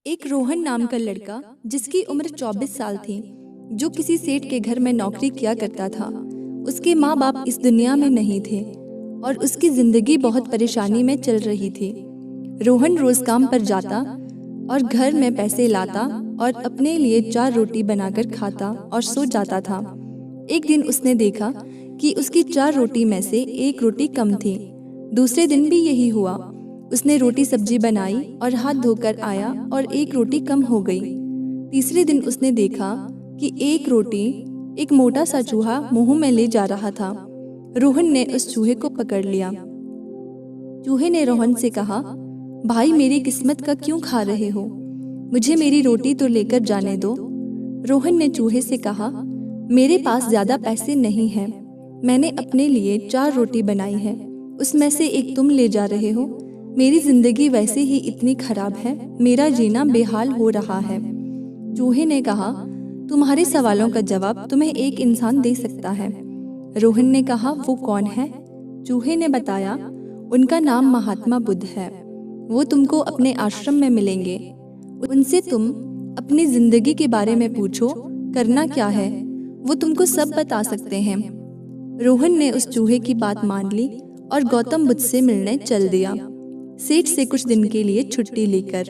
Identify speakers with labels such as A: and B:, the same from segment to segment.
A: एक रोहन नाम का लड़का जिसकी उम्र 24 साल थी, जो किसी सेठ के घर में नौकरी किया करता था। उसके माँ बाप इस दुनिया में नहीं थे और उसकी जिंदगी बहुत परेशानी में चल रही थी। रोहन रोज काम पर जाता और घर में पैसे लाता और अपने लिए 4 रोटी बनाकर खाता और सो जाता था। एक दिन उसने देखा कि उसकी 4 रोटी में से एक रोटी कम थी। दूसरे दिन भी यही हुआ। उसने रोटी सब्जी बनाई और हाथ धोकर आया और एक रोटी कम हो गई। तीसरे दिन उसने देखा कि एक रोटी एक मोटा सा चूहा मुंह में ले जा रहा था। रोहन ने उस चूहे को पकड़ लिया। चूहे ने रोहन से कहा, भाई मेरी किस्मत का क्यों खा रहे हो? मुझे मेरी रोटी तो लेकर जाने दो। रोहन ने चूहे से कहा, मेरे पास ज्यादा पैसे नहीं हैं। मैंने अपने लिए 4 रोटी बनाई है, उसमें से एक तुम ले जा रहे हो। मेरी जिंदगी वैसे ही इतनी खराब है, मेरा जीना बेहाल हो रहा है। चूहे ने कहा, तुम्हारे सवालों का जवाब तुम्हें एक इंसान दे सकता है। रोहन ने कहा, वो कौन है? चूहे ने बताया, उनका नाम महात्मा बुद्ध है। वो तुमको अपने आश्रम में मिलेंगे। उनसे तुम अपनी जिंदगी के बारे में पूछो, करना क्या है, वो तुमको सब बता सकते हैं। रोहन ने उस चूहे की बात मान ली और गौतम बुद्ध से मिलने चल दिया, सेठ से कुछ दिन के लिए छुट्टी लेकर।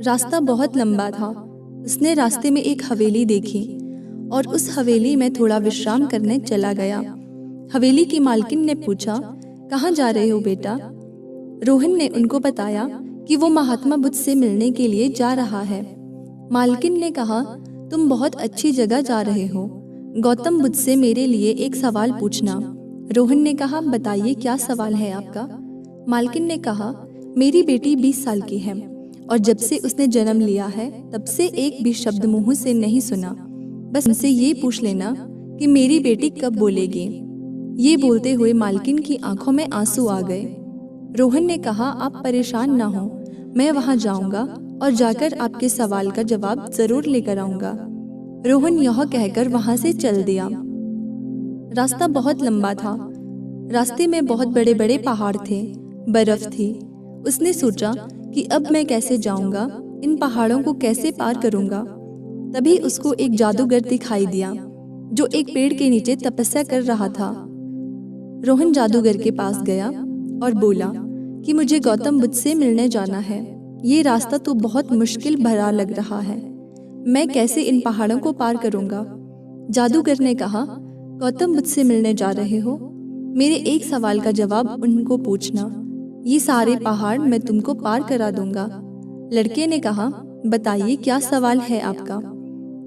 A: रास्ता बहुत लंबा था। उसने रास्ते में एक हवेली देखी और उस हवेली में थोड़ा विश्राम करने चला गया। हवेली की मालकिन ने पूछा, कहाँ जा रहे हो बेटा? रोहन ने उनको बताया कि वो महात्मा बुद्ध से मिलने के लिए जा रहा है। मालकिन ने कहा, तुम बहुत अच्छी जगह जा रहे हो। गौतम बुद्ध से मेरे लिए एक सवाल पूछना। रोहन ने कहा, बताइए क्या सवाल है आपका? मालकिन ने कहा, मेरी बेटी 20 साल की है और जब से उसने जन्म लिया है तब से एक भी शब्द मुंह से नहीं सुना। बस उनसे ये पूछ लेना कि मेरी बेटी कब बोलेगी। ये बोलते हुए मालकिन की आंखों में आंसू आ गए। रोहन ने कहा, आप परेशान ना हो, मैं वहां जाऊंगा और जाकर आपके सवाल का जवाब जरूर लेकर आऊंगा। रोहन यह कहकर वहां से चल दिया। रास्ता बहुत लंबा था। रास्ते में बहुत बड़े बड़े पहाड़ थे, बर्फ थी। उसने सोचा कि अब मैं कैसे जाऊंगा, इन पहाड़ों को कैसे पार करूंगा। तभी उसको एक जादूगर दिखाई दिया जो एक पेड़ के नीचे तपस्या कर रहा था। रोहन जादूगर के पास गया और बोला कि मुझे गौतम बुद्ध से मिलने जाना है। ये रास्ता तो बहुत मुश्किल भरा लग रहा है, मैं कैसे इन पहाड़ों को पार करूंगा? जादूगर ने कहा, गौतम बुद्ध से मिलने जा रहे हो, मेरे एक सवाल का जवाब उनको पूछना। ये सारे पहाड़ मैं तुमको पार करा दूंगा। लड़के ने कहा, बताइए क्या सवाल है आपका?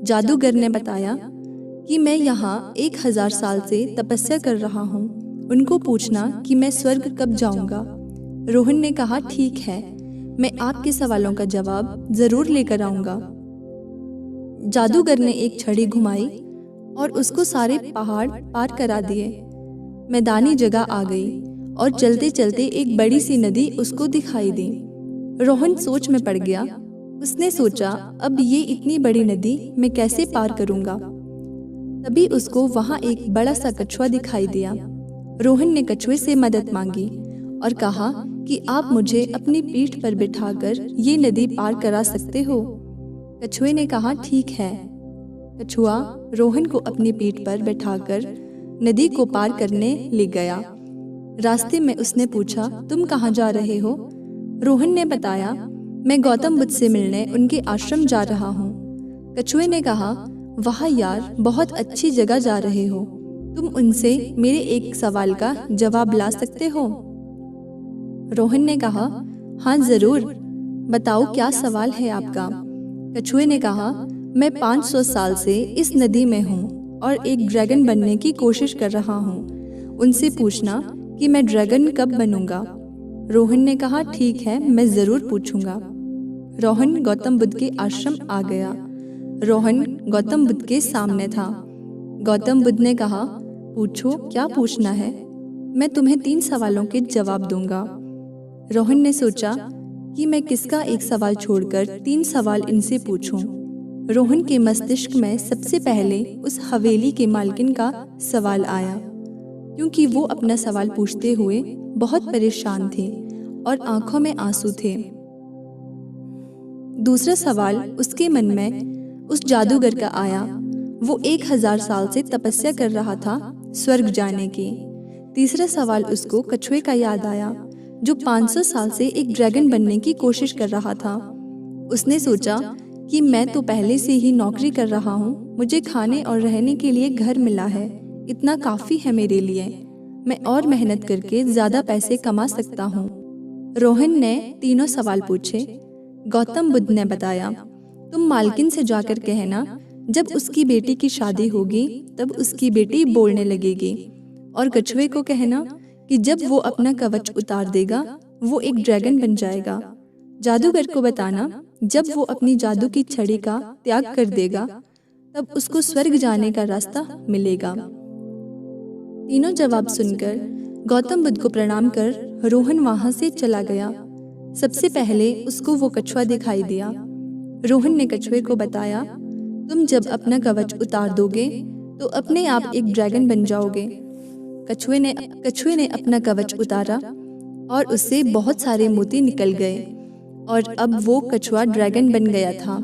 A: जादूगर ने बताया कि मैं यहाँ 1000 साल से तपस्या कर रहा हूँ, उनको पूछना कि मैं स्वर्ग कब जाऊंगा। रोहन ने कहा, ठीक है, मैं आपके सवालों का जवाब जरूर लेकर आऊंगा। जादूगर ने एक छड़ी घुमाई और उसको सारे पहाड़ पार करा दिए। मैदानी जगह आ गई और चलते चलते एक बड़ी सी नदी उसको दिखाई दी। रोहन सोच में पड़ गया। उसने सोचा, अब ये इतनी बड़ी नदी मैं कैसे पार करूंगा? तभी उसको वहां एक बड़ा सा कछुआ दिखाई दिया। रोहन ने कछुए से मदद मांगी और कहा कि आप मुझे अपनी पीठ पर बिठाकर ये नदी पार करा सकते हो। कछुए ने कहा, ठीक है। कछुआ रोहन को अपनी पीठ पर बैठाकर नदी को पार करने ले गया। रास्ते में उसने पूछा, तुम कहाँ जा रहे हो? रोहन ने बताया, मैं गौतम बुद्ध से मिलने उनके आश्रम जा रहा हूँ। कछुए ने कहा, वाह यार, बहुत अच्छी जगह जा रहे हो। तुम उनसे मेरे एक सवाल का जवाब ला सकते हो? रोहन ने कहा, हाँ जरूर, बताओ क्या सवाल है आपका? कछुए ने कहा, मैं 500 साल से इस नदी में हूँ और एक ड्रैगन बनने की कोशिश कर रहा हूँ। उनसे पूछना कि मैं ड्रैगन कब बनूंगा। रोहन ने कहा, ठीक है, मैं जरूर पूछूंगा। रोहन गौतम बुद्ध के आश्रम आ गया। रोहन गौतम बुद्ध के सामने था। गौतम बुद्ध ने कहा, पूछो, क्या पूछना है? मैं तुम्हें 3 सवालों के जवाब दूंगा। रोहन ने सोचा कि मैं किसका एक सवाल छोड़कर 3 सवाल इनसे पूछूं। रोहन के मस्तिष्क में सबसे पहले उस हवेली के मालकिन का सवाल आया, क्योंकि वो अपना सवाल पूछते हुए बहुत परेशान थे और आंखों में आंसू थे। दूसरा सवाल उसके मन में उस जादूगर का आया। वो 1000 साल से तपस्या कर रहा था स्वर्ग जाने की। तीसरा सवाल उसको कछुए का याद आया, जो 500 साल से एक ड्रैगन बनने की कोशिश कर रहा था। उसने सोचा कि मैं तो पहले से ही नौकरी कर रहा हूँ, मुझे खाने और रहने के लिए घर मिला है, इतना काफ़ी है मेरे लिए। मैं और मेहनत करके ज़्यादा पैसे कमा सकता हूँ। रोहन ने तीनों सवाल पूछे। गौतम बुद्ध ने बताया, तुम मालकिन से जाकर कहना, जब उसकी बेटी की शादी होगी तब उसकी बेटी बोलने लगेगी। और कछुए को कहना कि जब वो अपना कवच उतार देगा वो एक ड्रैगन बन जाएगा। जादूगर को बताना, जब वो अपनी जादू की छड़ी का त्याग कर देगा तब उसको स्वर्ग जाने का रास्ता मिलेगा। तीनों जवाब सुनकर गौतम बुद्ध को प्रणाम कर रोहन वहां से चला गया। सबसे पहले उसको वो कछुआ दिखाई दिया। रोहन ने कछुए को बताया, तुम जब अपना कवच उतार दोगे तो अपने आप एक ड्रैगन बन जाओगे। कछुए ने अपना कवच उतारा और उससे बहुत सारे मोती निकल गए और अब वो कछुआ ड्रैगन बन गया था।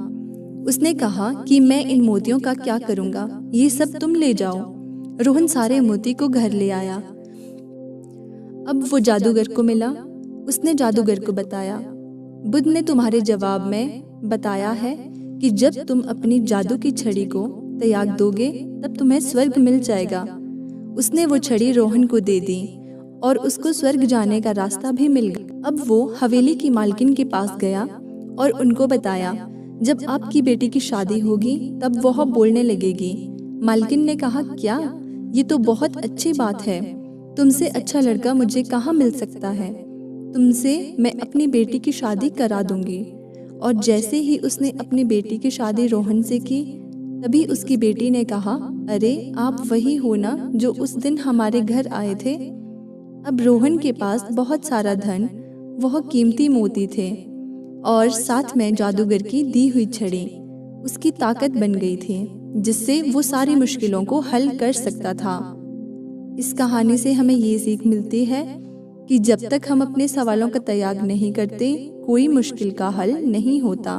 A: उसने कहा कि मैं इन मोतियों का क्या करूँगा, ये सब तुम ले जाओ। रोहन सारे मोती को घर ले आया। अब वो जादूगर को मिला। उसने जादूगर को बताया, बुद्ध ने तुम्हारे जवाब में बताया है कि जब तुम अपनी जादू की छड़ी को त्याग दोगे तब तुम्हें स्वर्ग मिल जाएगा। उसने वो छड़ी रोहन को दे दी और उसको स्वर्ग जाने का रास्ता भी मिल गया। अब वो हवेली की मालकिन के पास गया और उनको बताया, जब आपकी बेटी की शादी होगी तब वह बोलने लगेगी। मालकिन ने कहा, क्या? ये तो बहुत अच्छी बात है। तुमसे अच्छा लड़का मुझे कहाँ मिल सकता है? तुमसे मैं अपनी बेटी की शादी करा दूंगी। और जैसे ही उसने अपनी बेटी की शादी रोहन से की, तभी उसकी बेटी ने कहा, अरे आप वही हो ना जो उस दिन हमारे घर आए थे। अब रोहन के पास बहुत सारा धन, वह कीमती मोती थे और साथ में जादूगर की दी हुई छड़ी उसकी ताकत बन गई थी, जिससे वो सारी मुश्किलों को हल कर सकता था। इस कहानी से हमें ये सीख मिलती है कि जब तक हम अपने सवालों का त्याग नहीं करते, कोई मुश्किल का हल नहीं होता।